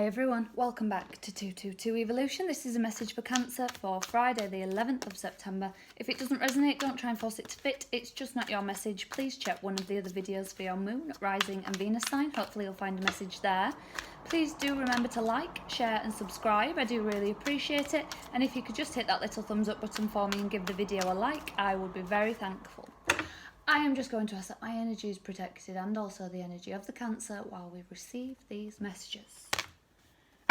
Hi everyone, welcome back to 222 Evolution. This is a message for Cancer for Friday the 11th of September. If it doesn't resonate, don't try and force it to fit. It's just not your message. Please check one of the other videos for your Moon, Rising and Venus sign. Hopefully you'll find a message there. Please do remember to like, share and subscribe. I do really appreciate it. And if you could just hit that little thumbs up button for me and give the video a like, I would be very thankful. I am just going to ask that my energy is protected and also the energy of the Cancer while we receive these messages.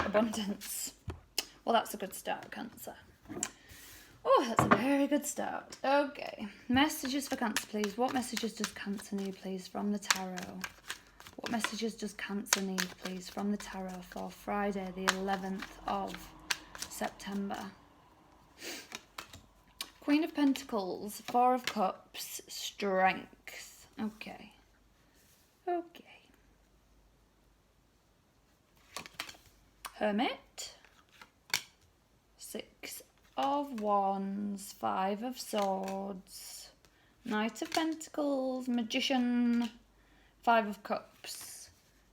Abundance. Well, that's a good start, Cancer. Oh, that's a very good start. Okay. Messages for Cancer, please. What messages does Cancer need, please, from the Tarot? What messages does Cancer need, please, from the Tarot for Friday, the 11th of September? Queen of Pentacles, Four of Cups, Strength. Okay. Okay. Hermit, Six of Wands, Five of Swords, Knight of Pentacles, Magician, Five of Cups,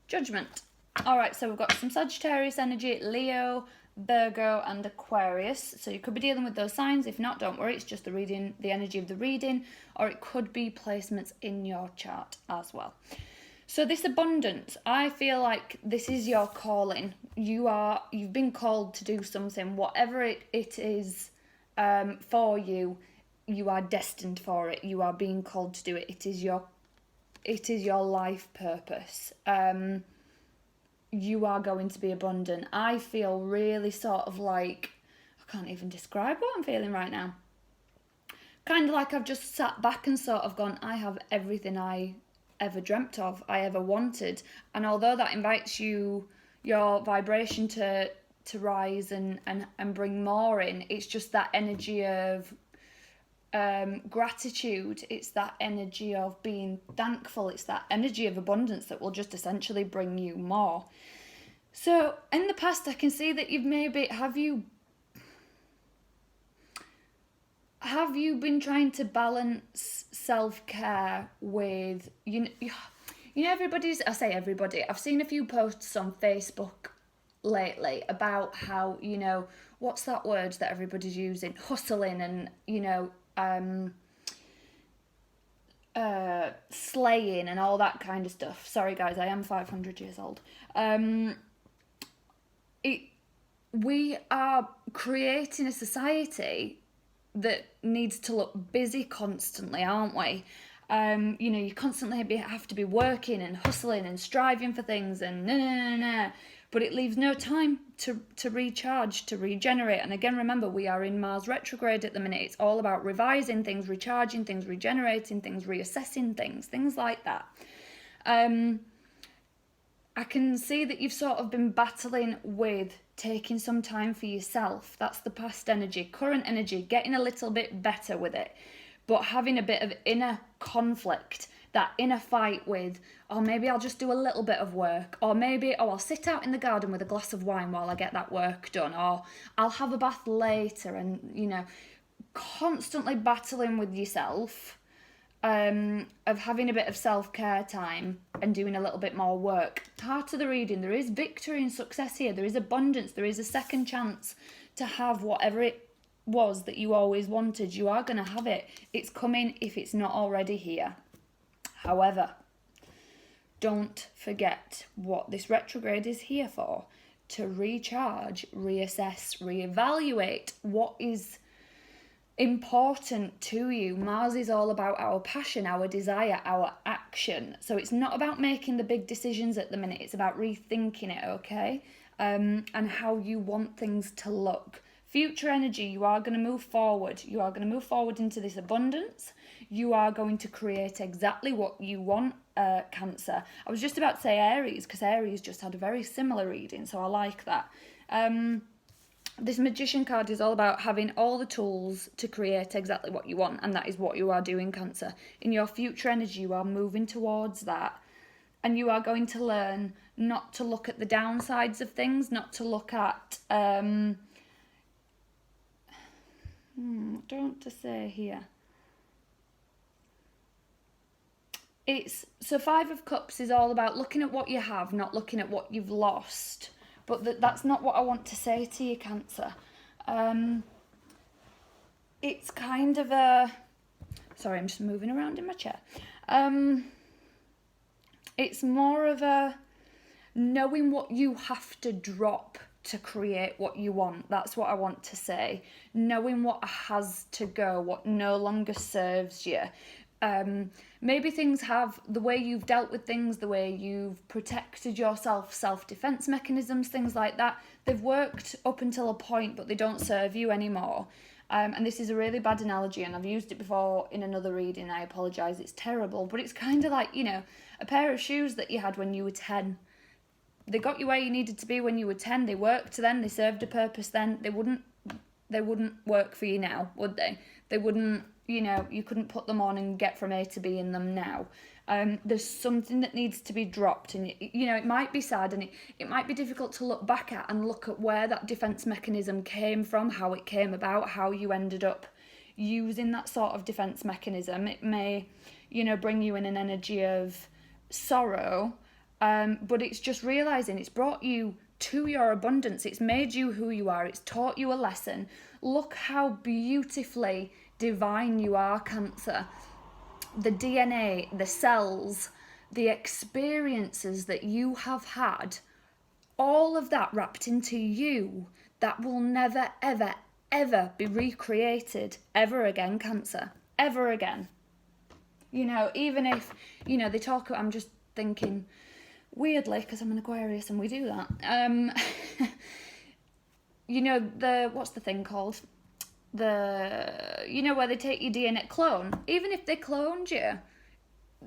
Judgment. Alright, so we've got some Sagittarius energy, Leo, Virgo and Aquarius. So you could be dealing with those signs. If not, don't worry, it's just the reading, the energy of the reading, or it could be placements in your chart as well. So this abundance, I feel like this is your calling. You've been called to do something, whatever it is for you. You are destined for it. You are being called to do it. It is your life purpose. You are going to be abundant. I feel really sort of like, I can't even describe what I'm feeling right now. Kind of like I've just sat back and sort of gone, I have everything I ever dreamt of, I ever wanted. And although that invites your vibration to rise and bring more in, it's just that energy of gratitude. It's that energy of being thankful. It's that energy of abundance that will just essentially bring you more. So in the past, I can see that have you been trying to balance self-care with, you know, I say everybody, I've seen a few posts on Facebook lately about how, you know, what's that word that everybody's using? Hustling and, you know, slaying and all that kind of stuff. Sorry guys, I am 500 years old. We are creating a society that needs to look busy constantly, aren't we? You know, you constantly have to be working and hustling and striving for things and but it leaves no time to recharge, to regenerate. And again, remember, we are in Mars retrograde at the minute. It's all about revising things, recharging things, regenerating things, reassessing things like that. I can see that you've sort of been battling with taking some time for yourself. That's the past energy. Current energy, getting a little bit better with it, but having a bit of inner conflict, that inner fight with, oh, maybe I'll just do a little bit of work, or maybe, oh, I'll sit out in the garden with a glass of wine while I get that work done, or I'll have a bath later, and, you know, constantly battling with yourself. Of having a bit of self-care time and doing a little bit more work. Part of the reading, there is victory and success here. There is abundance. There is a second chance to have whatever it was that you always wanted. You are going to have it. It's coming if it's not already here. However, don't forget what this retrograde is here for. To recharge, reassess, reevaluate what is important to you. Mars is all about our passion, our desire, our action. So it's not about making the big decisions at the minute. It's about rethinking it, okay? And how you want things to look. Future energy, you are going to move forward. You are going to move forward into this abundance. You are going to create exactly what you want, Cancer. I was just about to say Aries, because Aries just had a very similar reading, so I like that. This Magician card is all about having all the tools to create exactly what you want, and that is what you are doing, Cancer. In your future energy, you are moving towards that, and you are going to learn not to look at the downsides of things, not to look at, what do I want to say here? So Five of Cups is all about looking at what you have, not looking at what you've lost. But that's not what I want to say to you, Cancer. It's kind of a... Sorry, I'm just moving around in my chair. It's more of a knowing what you have to drop to create what you want. That's what I want to say. Knowing what has to go, what no longer serves you. Maybe things have, the way you've dealt with things, the way you've protected yourself, self-defense mechanisms, things like that, they've worked up until a point, but they don't serve you anymore. And this is a really bad analogy, and I've used it before in another reading. I apologise, it's terrible, but it's kind of like, you know, a pair of shoes that you had when you were 10. They got you where you needed to be when you were 10. They worked then, they served a purpose then. They wouldn't work for you now, would they? They wouldn't, you know, you couldn't put them on and get from A to B in them now. There's something that needs to be dropped, and you know, it might be sad, and it might be difficult to look back at and look at where that defense mechanism came from, how it came about, how you ended up using that sort of defense mechanism. It may, you know, bring you in an energy of sorrow, but it's just realizing it's brought you to your abundance. It's made you who you are. It's taught you a lesson. Look how beautifully divine you are, Cancer. The DNA, the cells, the experiences that you have had, all of that wrapped into you, that will never, ever, ever be recreated ever again, Cancer. Ever again. You know, even if, you know, they talk, I'm just thinking, weirdly, because I'm an Aquarius and we do that, you know, what's the thing called? You know, where they take your DNA clone. Even if they cloned you,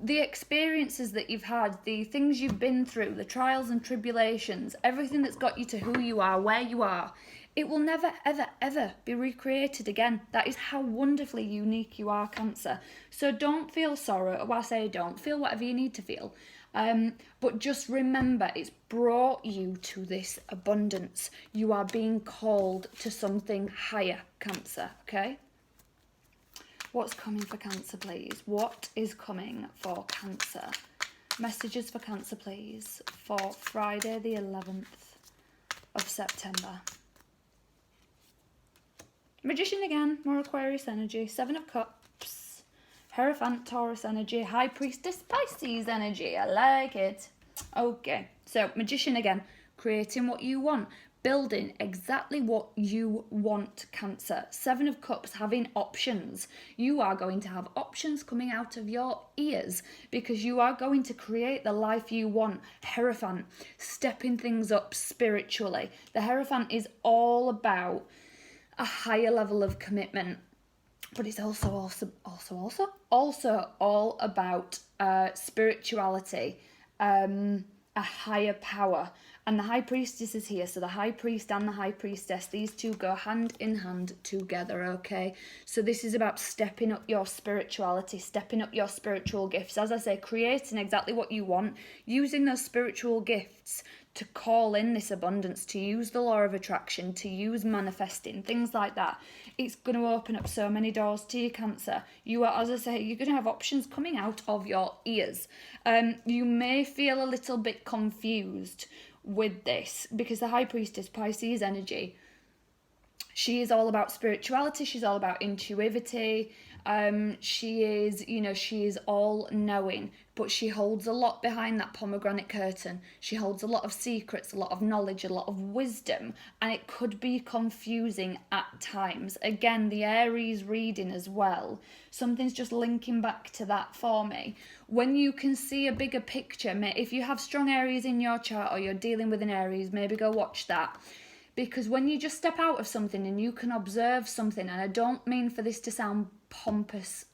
the experiences that you've had, the things you've been through, the trials and tribulations, everything that's got you to who you are, where you are, it will never, ever, ever be recreated again. That is how wonderfully unique you are, Cancer. So don't feel sorrow. Well, I say don't. Feel whatever you need to feel. But just remember, it's brought you to this abundance. You are being called to something higher, Cancer, okay? What's coming for Cancer, please? What is coming for Cancer? Messages for Cancer, please, for Friday the 11th of September. Magician again, more Aquarius energy, 7 of Cups, Hierophant, Taurus energy, High Priestess, Pisces energy. I like it. Okay, so Magician again, creating what you want, building exactly what you want, Cancer. 7 of Cups, having options. You are going to have options coming out of your ears because you are going to create the life you want. Hierophant, stepping things up spiritually. The Hierophant is all about a higher level of commitment, but it's also all about spirituality, a higher power. And the High Priestess is here, so the High Priest and the High Priestess, these two go hand in hand together, okay? So this is about stepping up your spirituality, stepping up your spiritual gifts. As I say, creating exactly what you want, using those spiritual gifts to call in this abundance, to use the law of attraction, to use manifesting, things like that. It's going to open up so many doors to you, Cancer. You are, as I say, you're going to have options coming out of your ears. You may feel a little bit confused with this because the High Priestess, Pisces energy, she is all about spirituality. She's all about intuitivity. She is all knowing, but she holds a lot behind that pomegranate curtain. She holds a lot of secrets, a lot of knowledge, a lot of wisdom, and it could be confusing at times. Again, the Aries reading as well. Something's just linking back to that for me. When you can see a bigger picture, if you have strong Aries in your chart or you're dealing with an Aries, maybe go watch that. Because when you just step out of something and you can observe something, and I don't mean for this to sound pompous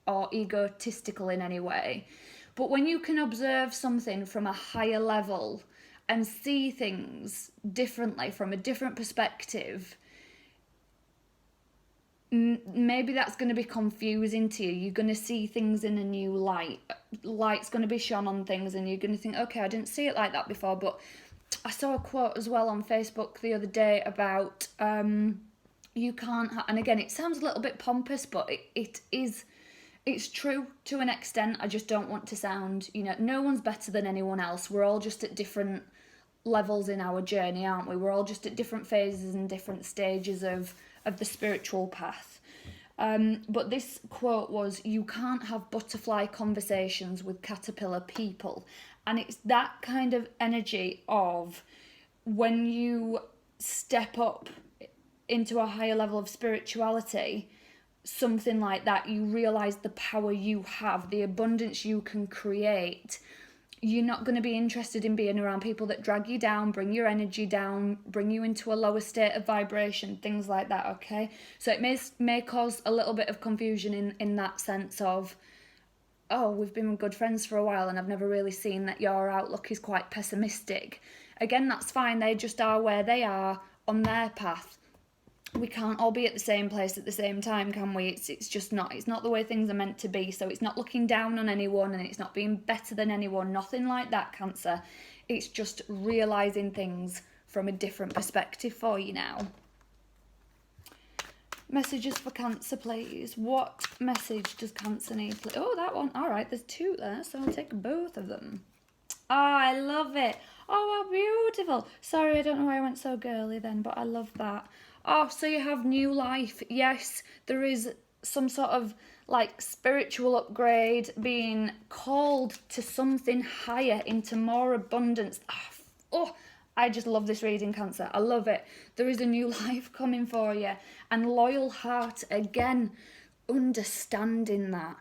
or egotistical in any way, but when you can observe something from a higher level and see things differently from a different perspective, maybe that's going to be confusing to you. You're going to see things in a new light. Light's going to be shone on things and you're going to think, okay, I didn't see it like that before. But I saw a quote as well on Facebook the other day about you can't and again, it sounds a little bit pompous, but it's true to an extent. I just don't want to sound, no one's better than anyone else. We're all just at different levels in our journey, aren't we? We're all just at different phases and different stages of the spiritual path. But this quote was, "You can't have butterfly conversations with caterpillar people." And it's that kind of energy of when you step up into a higher level of spirituality, something like that, you realise the power you have, the abundance you can create. You're not going to be interested in being around people that drag you down, bring your energy down, bring you into a lower state of vibration, things like that, okay? So it may cause a little bit of confusion in that sense of, oh, we've been good friends for a while and I've never really seen that your outlook is quite pessimistic. Again, that's fine. They just are where they are on their path. We can't all be at the same place at the same time, can we? It's just not. It's not the way things are meant to be. So it's not looking down on anyone and it's not being better than anyone. Nothing like that, Cancer. It's just realising things from a different perspective for you now. Messages for Cancer, please. What message does Cancer need? Oh, that one. All right, there's two there, so I'll take both of them. Ah, I love it. Oh, how beautiful. Sorry, I don't know why I went so girly then, but I love that. Oh, so you have new life. Yes, there is some sort of like spiritual upgrade, being called to something higher, into more abundance. Oh, I just love this reading, Cancer. I love it. There is a new life coming for you. And loyal heart, again, understanding that,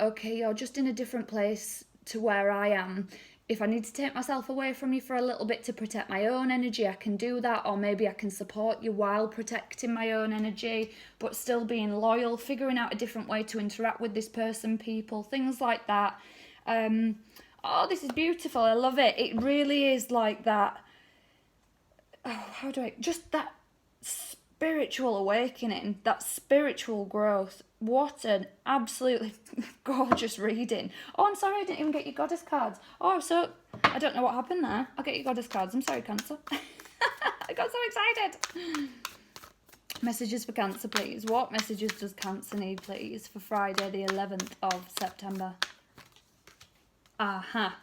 okay, you're just in a different place to where I am. If I need to take myself away from you for a little bit to protect my own energy, I can do that, or maybe I can support you while protecting my own energy, but still being loyal, figuring out a different way to interact with this person, people, things like that. Oh, this is beautiful. I love it. It really is like that. Oh, just that spiritual awakening, that spiritual growth. What an absolutely gorgeous reading. Oh, I'm sorry I didn't even get your goddess cards. Oh, so I don't know what happened there. I'll get your goddess cards. I'm sorry, Cancer. I got so excited. Messages for Cancer, please. What messages does Cancer need, please, for Friday the 11th of September? Aha.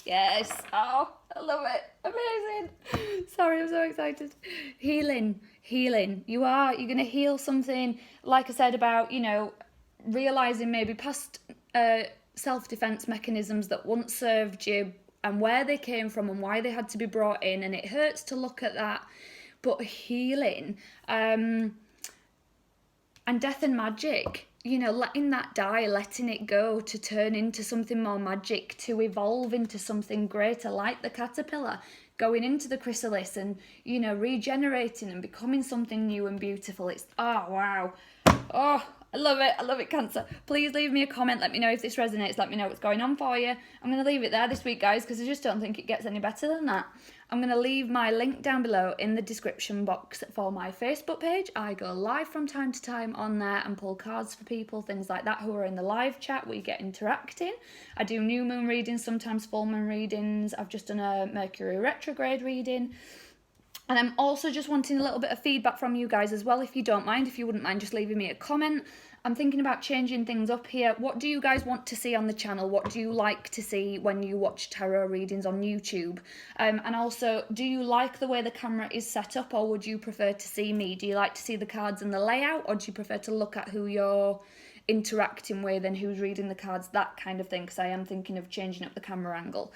Yes. Oh, I love it. Amazing. Sorry, I'm so excited. Healing. You're going to heal something, like I said, about, realising maybe past self-defence mechanisms that once served you and where they came from and why they had to be brought in. And it hurts to look at that. But healing and death and magic, letting that die, letting it go to turn into something more magic, to evolve into something greater, like the caterpillar, going into the chrysalis and, regenerating and becoming something new and beautiful. It's, oh, wow. Oh, I love it, Cancer. Please leave me a comment. Let me know if this resonates. Let me know what's going on for you. I'm going to leave it there this week, guys, because I just don't think it gets any better than that. I'm going to leave my link down below in the description box for my Facebook page. I go live from time to time on there and pull cards for people, things like that, who are in the live chat. We get interacting. I do new moon readings, sometimes full moon readings. I've just done a Mercury retrograde reading. And I'm also just wanting a little bit of feedback from you guys as well, if you don't mind, if you wouldn't mind just leaving me a comment. I'm thinking about changing things up here. What do you guys want to see on the channel? What do you like to see when you watch tarot readings on YouTube? And also, do you like the way the camera is set up, or would you prefer to see me? Do you like to see the cards and the layout, or do you prefer to look at who you're interacting with and who's reading the cards, that kind of thing, because I am thinking of changing up the camera angle.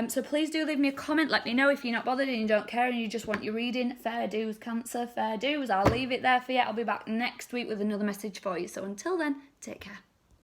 So please do leave me a comment. Let me know if you're not bothered and you don't care and you just want your reading. Fair dues, Cancer, fair dues. I'll leave it there for you. I'll be back next week with another message for you. So until then, take care.